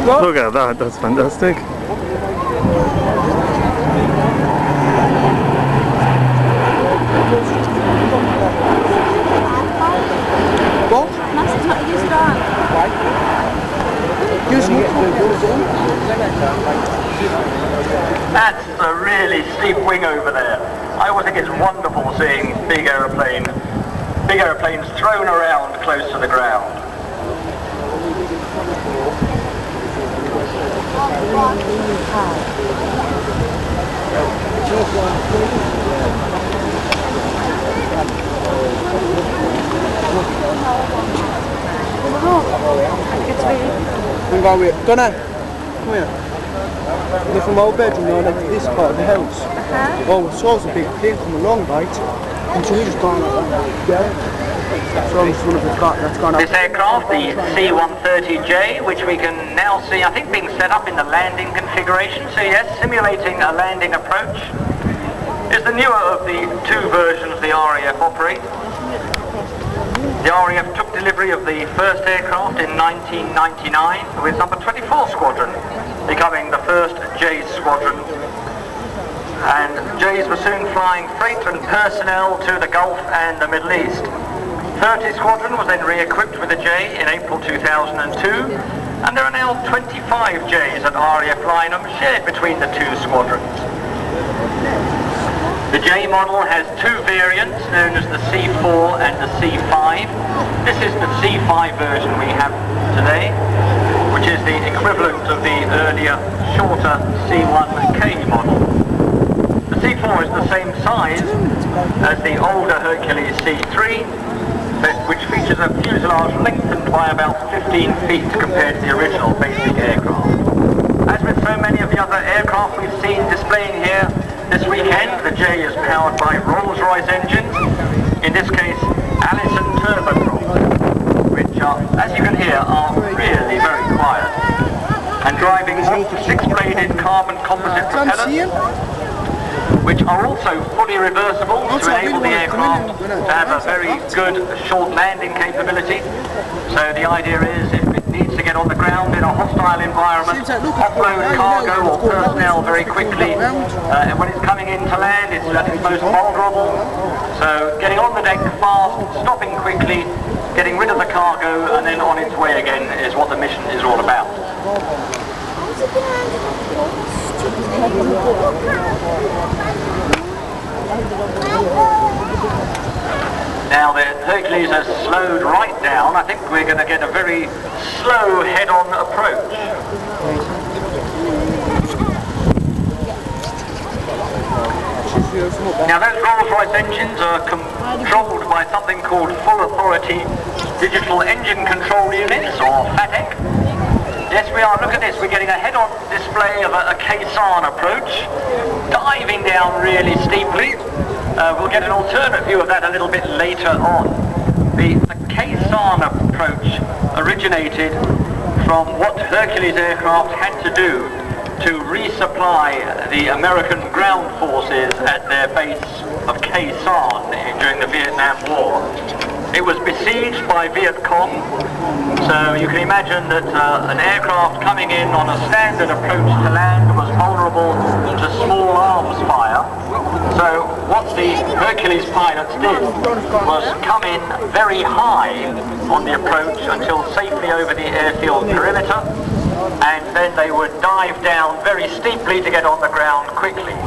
Look at that, that's fantastic. What? That's a really steep wing over there. I always think it's wonderful seeing big aeroplanes thrown around close to the ground. I'm going with it. Donna, come here. They're from our bedroom now, like this part of the house. Oh, we saw a big plane come along, right? And so we just gone like that. So it's one of that's gone up. This aircraft, the C-130J, which we can now see, I think, being set up in the landing configuration. So yes, simulating a landing approach, is the newer of the two versions the RAF operate. The RAF took delivery of the first aircraft in 1999 with number 24 Squadron, becoming the first J's Squadron. And J's were soon flying freight and personnel to the Gulf and the Middle East. 30 Squadron was then re-equipped with a J in April 2002, and there are now 25 J's at RAF Lynham shared between the two squadrons. The J model has two variants known as the C4 and the C5. This is the C5 version we have today, which is the equivalent of the earlier, shorter C1K model. The C4 is the same size as the older Hercules C3, which features a fuselage lengthened by about 15 feet compared to the original basic aircraft. As with so many of the other aircraft we've seen displaying here this weekend, the J is powered by Rolls-Royce engines, in this case Allison turboprops, which are, as you can hear, are really very quiet, and driving six-bladed carbon composite propellers, which are also fully reversible to enable the aircraft to have a very good short landing capability. So the idea is, if it needs to get on the ground in a hostile environment, offload cargo or personnel very quickly, and when it's coming in to land, it's at its most vulnerable. So getting on the deck fast, stopping quickly, getting rid of the cargo, and then on its way again is what the mission is all about. Now the Hercules has slowed right down. I think we're going to get a very slow head-on approach. Now those Rolls-Royce engines are controlled by something called Full Authority Digital Engine Control Units, or FATEC. Yes, we are. Look at this. We're getting a head-on display of a Kaysan approach, diving down really steeply. We'll get an alternate view of that a little bit later on. The Kaysan approach originated from what Hercules aircraft had to do to resupply the American ground forces at their base of Kaysan during the Vietnam War. It was besieged by Viet Cong, so you can imagine that an aircraft coming in on a standard approach to land was vulnerable to small arms fire. So what the Hercules pilots did was come in very high on the approach until safely over the airfield perimeter, and then they would dive down very steeply to get on the ground quickly.